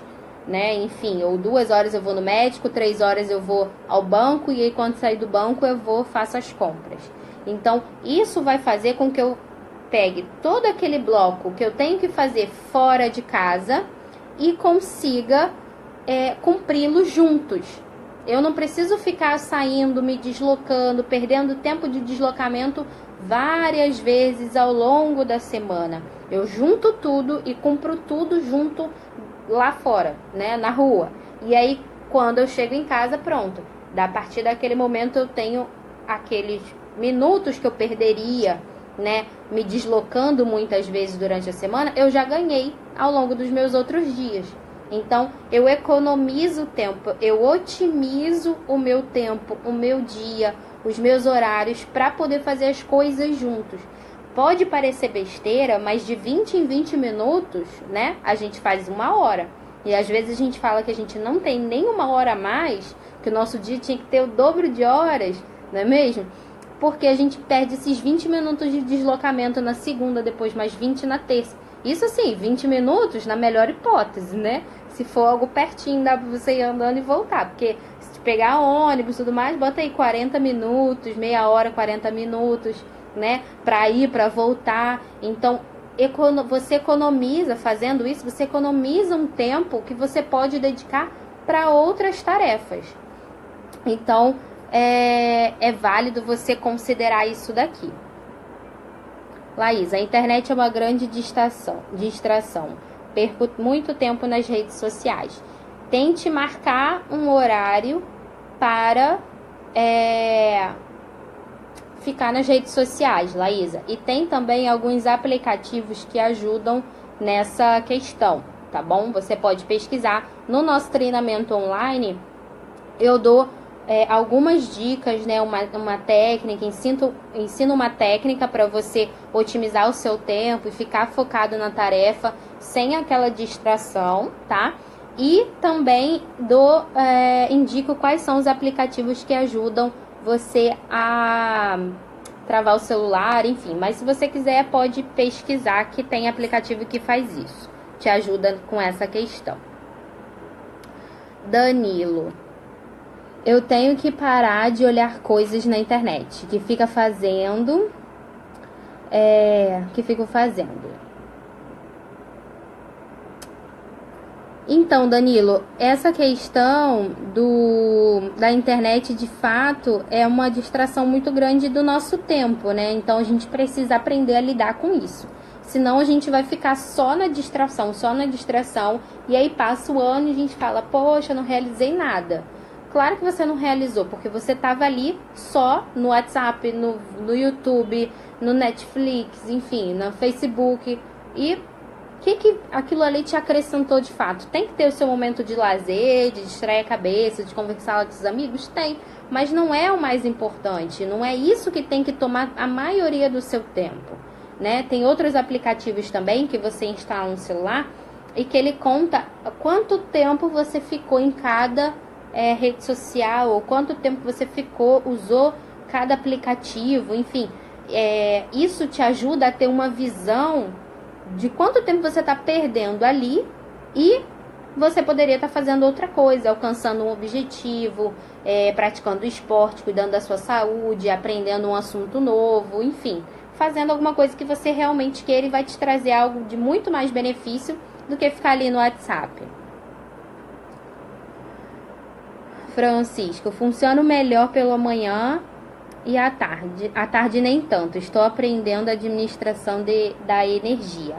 né? Enfim, ou 2 horas eu vou no médico, 3 horas eu vou ao banco e aí quando sair do banco faço as compras. Então, isso vai fazer com que eu pegue todo aquele bloco que eu tenho que fazer fora de casa e consiga cumpri-lo juntos. Eu não preciso ficar saindo, me deslocando, perdendo tempo de deslocamento várias vezes ao longo da semana. Eu junto tudo e cumpro tudo junto lá fora, né, na rua. E aí, quando eu chego em casa, pronto. A partir daquele momento eu tenho aqueles minutos que eu perderia, né, me deslocando muitas vezes durante a semana, eu já ganhei ao longo dos meus outros dias. Então, eu economizo tempo, eu otimizo o meu tempo, o meu dia, os meus horários para poder fazer as coisas juntos. Pode parecer besteira, mas de 20 em 20 minutos, né, a gente faz 1 hora. E às vezes a gente fala que a gente não tem nem 1 hora a mais, que o nosso dia tinha que ter o dobro de horas, não é mesmo? Porque a gente perde esses 20 minutos de deslocamento na segunda, depois mais 20 na terça. Isso assim, 20 minutos na melhor hipótese, né? Se for algo pertinho, dá pra você ir andando e voltar. Porque se pegar ônibus e tudo mais, bota aí 40 minutos, meia hora, 40 minutos, né? Pra ir, pra voltar. Então, você economiza, fazendo isso, você economiza um tempo que você pode dedicar para outras tarefas. Então, é válido você considerar isso daqui. Laís, a internet é uma grande distração. Perco muito tempo nas redes sociais. Tente marcar um horário para ficar nas redes sociais, Laísa. E tem também alguns aplicativos que ajudam nessa questão, tá bom? Você pode pesquisar. No nosso treinamento online, eu dou algumas dicas, né, uma técnica, ensino uma técnica para você otimizar o seu tempo e ficar focado na tarefa sem aquela distração, tá? E também indico quais são os aplicativos que ajudam você a travar o celular, enfim. Mas se você quiser, pode pesquisar que tem aplicativo que faz isso, te ajuda com essa questão. Danilo, eu tenho que parar de olhar coisas na internet que fico fazendo. Então, Danilo, essa questão da internet, de fato, é uma distração muito grande do nosso tempo, né? Então, a gente precisa aprender a lidar com isso. Senão, a gente vai ficar só na distração, e aí passa o ano e a gente fala, poxa, eu não realizei nada. Claro que você não realizou, porque você estava ali só no WhatsApp, no YouTube, no Netflix, enfim, no Facebook. E o que aquilo ali te acrescentou de fato? Tem que ter o seu momento de lazer, de distrair a cabeça, de conversar com os amigos? Tem, mas não é o mais importante. Não é isso que tem que tomar a maioria do seu tempo, né? Tem outros aplicativos também que você instala no celular e que ele conta quanto tempo você ficou em cada rede social, ou quanto tempo você usou cada aplicativo, enfim. Isso te ajuda a ter uma visão de quanto tempo você está perdendo ali e você poderia estar fazendo outra coisa, alcançando um objetivo, praticando esporte, cuidando da sua saúde, aprendendo um assunto novo, enfim, fazendo alguma coisa que você realmente queira e vai te trazer algo de muito mais benefício do que ficar ali no WhatsApp. Francisco, funciono melhor pela manhã e à tarde. À tarde nem tanto. Estou aprendendo a administração da energia.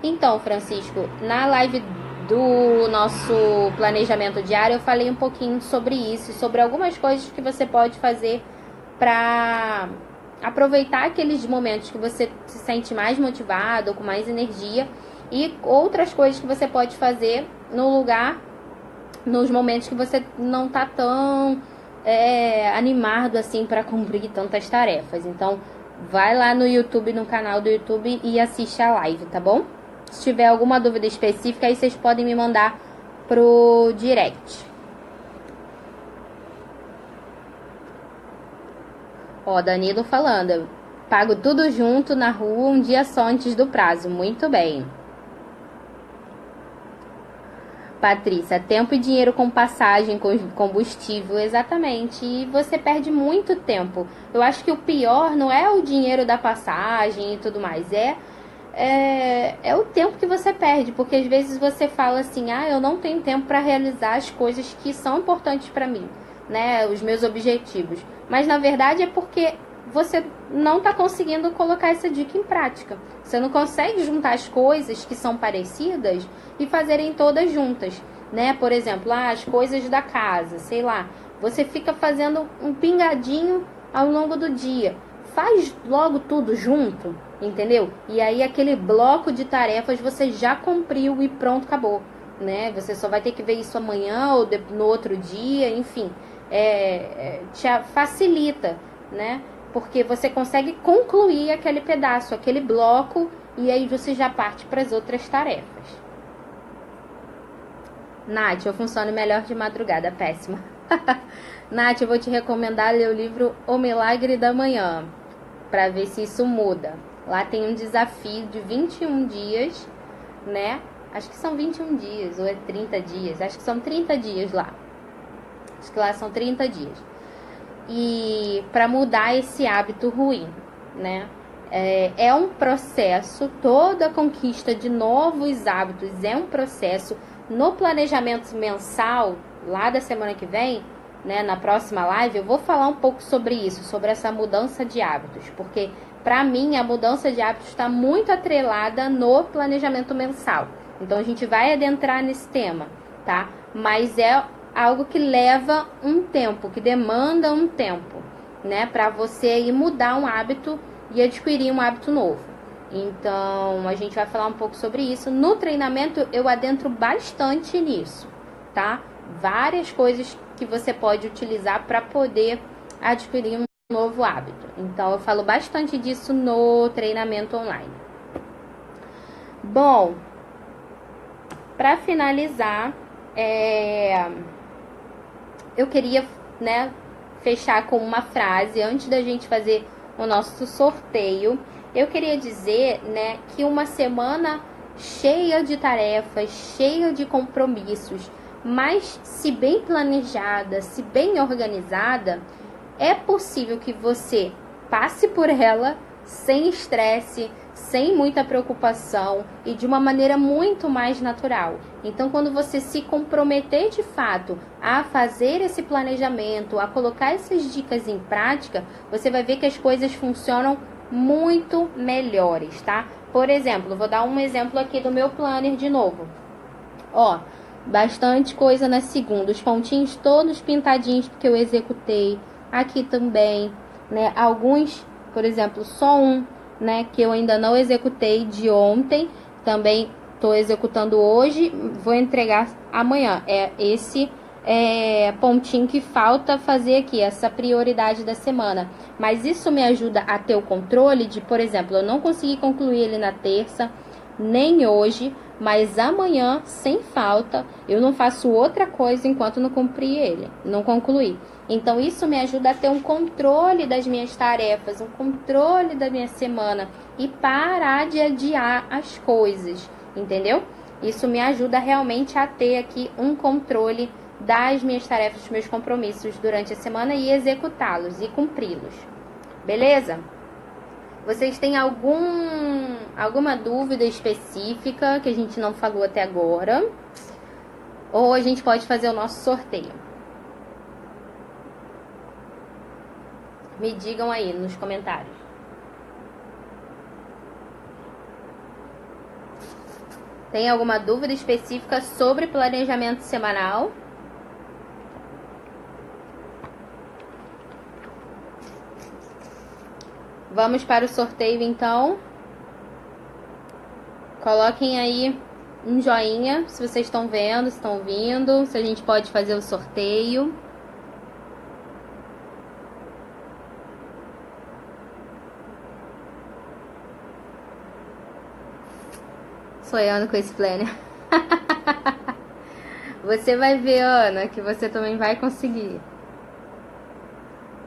Então, Francisco, na live do nosso planejamento diário, eu falei um pouquinho sobre isso, sobre algumas coisas que você pode fazer para aproveitar aqueles momentos que você se sente mais motivado, com mais energia, e outras coisas que você pode fazer no lugar, nos momentos que você não tá tão animado assim para cumprir tantas tarefas. Então, vai lá no YouTube, no canal do YouTube, e assiste a live, tá bom? Se tiver alguma dúvida específica, aí vocês podem me mandar pro direct. Ó, Danilo falando, pago tudo junto na rua um dia só antes do prazo. Muito bem. Patrícia, tempo e dinheiro com passagem, com combustível, exatamente. E você perde muito tempo. Eu acho que o pior não é o dinheiro da passagem e tudo mais, é o tempo que você perde, porque às vezes você fala assim, eu não tenho tempo para realizar as coisas que são importantes para mim, né, os meus objetivos. Mas na verdade é porque você não está conseguindo colocar essa dica em prática. Você não consegue juntar as coisas que são parecidas e fazerem todas juntas, né? Por exemplo, as coisas da casa, sei lá, você fica fazendo um pingadinho ao longo do dia. Faz logo tudo junto, entendeu? E aí aquele bloco de tarefas você já cumpriu e pronto, acabou, né? Você só vai ter que ver isso amanhã ou no outro dia, enfim. Te facilita, né? Porque você consegue concluir aquele pedaço, aquele bloco, e aí você já parte para as outras tarefas. Nath, eu funciono melhor de madrugada, péssima. Nath, eu vou te recomendar ler o livro O Milagre da Manhã, para ver se isso muda. Lá tem um desafio de 21 dias, né? Acho que são 21 dias, ou é 30 dias. Acho que são 30 dias lá. Acho que lá são 30 dias. E para mudar esse hábito ruim, né? É um processo, toda a conquista de novos hábitos é um processo. No planejamento mensal, lá da semana que vem, né, na próxima live, eu vou falar um pouco sobre isso, sobre essa mudança de hábitos, porque para mim a mudança de hábitos está muito atrelada no planejamento mensal. Então a gente vai adentrar nesse tema, tá? Mas é algo que leva um tempo, que demanda um tempo, né, para você ir mudar um hábito e adquirir um hábito novo. Então, a gente vai falar um pouco sobre isso. No treinamento, eu adentro bastante nisso, tá? Várias coisas que você pode utilizar para poder adquirir um novo hábito. Então, eu falo bastante disso no treinamento online. Bom, para finalizar, eu queria, né, fechar com uma frase antes da gente fazer o nosso sorteio. Eu queria dizer, né, que uma semana cheia de tarefas, cheia de compromissos, mas se bem planejada, se bem organizada, é possível que você passe por ela sem estresse, sem muita preocupação e de uma maneira muito mais natural. Então, quando você se comprometer de fato a fazer esse planejamento, a colocar essas dicas em prática, você vai ver que as coisas funcionam muito melhores, tá? Por exemplo, vou dar um exemplo aqui do meu planner de novo. Ó, bastante coisa na segunda, os pontinhos todos pintadinhos porque eu executei. Aqui também, né? Alguns, por exemplo, só um, né, que eu ainda não executei de ontem, também estou executando hoje, vou entregar amanhã. É esse pontinho que falta fazer aqui, essa prioridade da semana. Mas isso me ajuda a ter o controle de, por exemplo, eu não consegui concluir ele na terça, nem hoje, mas amanhã, sem falta, eu não faço outra coisa enquanto não cumprir ele, não concluir. Então, isso me ajuda a ter um controle das minhas tarefas, um controle da minha semana e parar de adiar as coisas, entendeu? Isso me ajuda realmente a ter aqui um controle das minhas tarefas, dos meus compromissos durante a semana e executá-los e cumpri-los. Beleza? Vocês têm alguma dúvida específica que a gente não falou até agora? Ou a gente pode fazer o nosso sorteio? Me digam aí nos comentários. Tem alguma dúvida específica sobre planejamento semanal? Vamos para o sorteio, então. Coloquem aí um joinha se vocês estão vendo, se estão ouvindo, se a gente pode fazer o sorteio. Sonhando com esse planner. Você vai ver, Ana, que você também vai conseguir.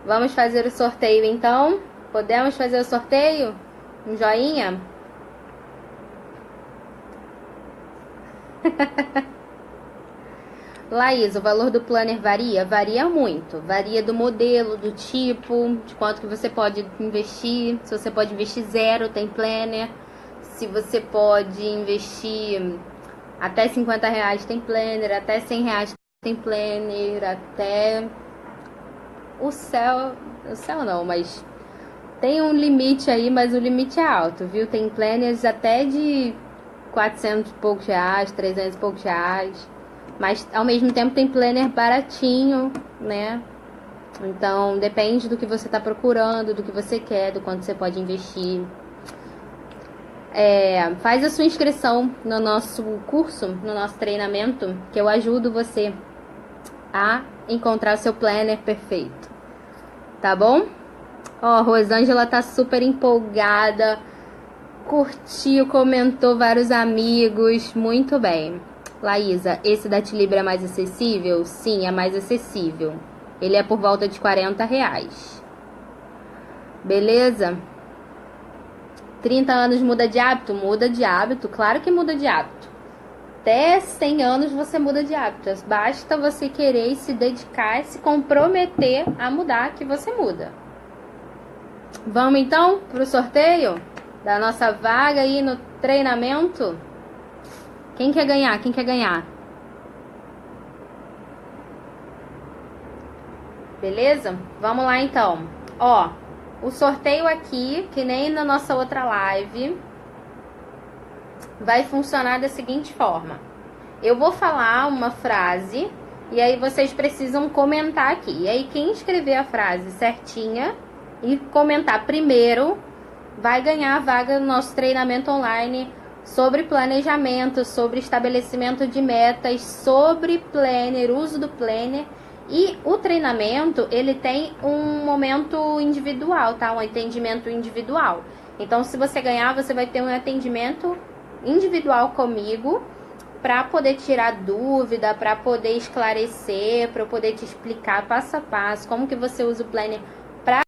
Vamos fazer o sorteio, então? Podemos fazer o sorteio? Um joinha? Laís, o valor do planner varia? Varia muito. Varia do modelo, do tipo, de quanto que você pode investir. Se você pode investir 0, tem planner. Se você pode investir até R$50, tem planner. Até R$100 tem planner. Até o céu não, mas tem um limite aí, mas o limite é alto, viu? Tem planners até de 400 e poucos reais, 300 e poucos reais. Mas ao mesmo tempo tem planner baratinho, né? Então depende do que você está procurando, do que você quer, do quanto você pode investir. Faz a sua inscrição no nosso curso, no nosso treinamento, que eu ajudo você a encontrar o seu planner perfeito. Tá bom? Ó, Rosângela tá super empolgada, curtiu, comentou, vários amigos, muito bem. Laísa, esse da Tilibra é mais acessível? Sim, é mais acessível. Ele é por volta de R$40. Beleza? 30 anos muda de hábito? Muda de hábito, claro que muda de hábito. Até 100 anos você muda de hábito. Basta você querer se dedicar, se comprometer a mudar, que você muda. Vamos então pro sorteio da nossa vaga aí no treinamento? Quem quer ganhar? Quem quer ganhar? Beleza? Vamos lá então. Ó, o sorteio aqui, que nem na nossa outra live, vai funcionar da seguinte forma. Eu vou falar uma frase e aí vocês precisam comentar aqui. E aí quem escrever a frase certinha e comentar primeiro vai ganhar a vaga no nosso treinamento online sobre planejamento, sobre estabelecimento de metas, sobre planner, uso do planner. E o treinamento, ele tem um momento individual, tá? Um atendimento individual. Então, se você ganhar, você vai ter um atendimento individual comigo para poder tirar dúvida, para poder esclarecer, para eu poder te explicar passo a passo como que você usa o planner